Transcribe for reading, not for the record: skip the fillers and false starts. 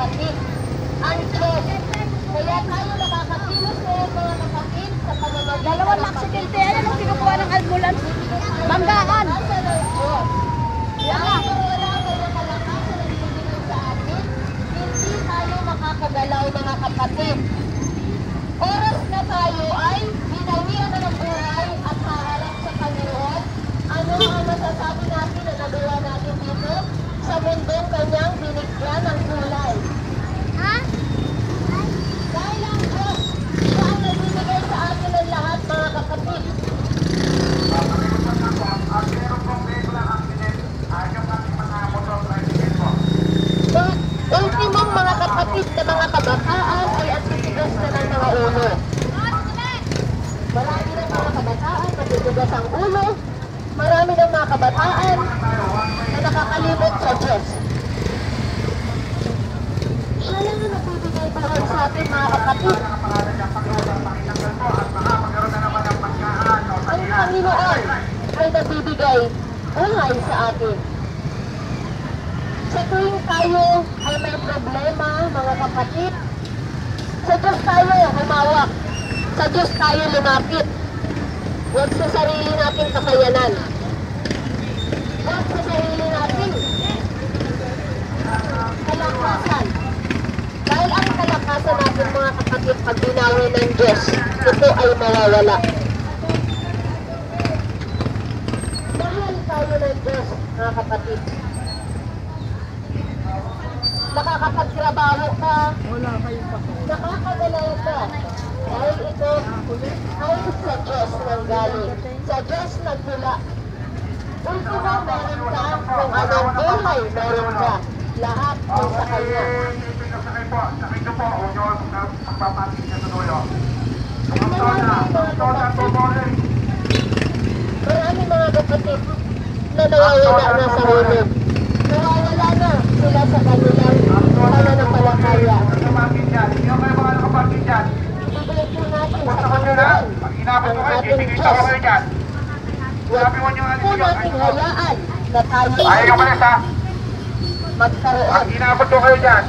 kapatid, ang Diyos. Kaya tayo nakakakilos ngayon mga kapatid sa pamamagitan. Dalawang aksidente, ayan ang kinukuha ng ambulance. Banggaan. Dahil wala kayong kalakasan ang ibigay sa atin, hindi tayo makakagalaw mga kapatid. Oras na tayo ay binawian na ng buhay at haharap sa Panginoon. Ano ang masasabi natin na nagawa natin dito sa mundong kanyang binigyan ng kulay? Ha? Dahil ang Diyos, siya ang nagbibigay sa atin ng lahat mga kapatid. Ultimong mga kapatid na mga kabataan ay ang titigas na ng mga ulo. Marami ng mga kabataan na titigas ang ulo. Marami ng mga kabataan na nakakalimot sa Diyos. Siya lang ang nagbibigay bahag sa atin mga kapatid. Ang Panginoon ay nagbibigay buhay sa atin. Sa tuwing tayo ay may problema, mga kapatid, sa Diyos tayo humawak. Sa Diyos tayo lumapit. Huwag sa sarili nating kakayanan. Huwag sa sarili nating kalakasan. Dahil ang kalakasan natin, mga kapatid, pag binawi ng Diyos, ito ay mawawala. Mahal tayo ng Diyos, mga kapatid. Nakakapagtrabaho ka, nakakagalaw ka, dahil ito ay sa Diyos nang galing, sa Diyos nagmula. Ultimo, meron ka, kung anong buhay meron ka, lahat ay sa Kanya. Marami mga kapatid na nawawala na sa hulog. Nawawala na sila sa kanilang pananampalataya. Ibigay po natin sa Panginoon ang ating Diyos. Huwag po natin hayaan na tayo magkaroon. Inabot ko kayo dyan.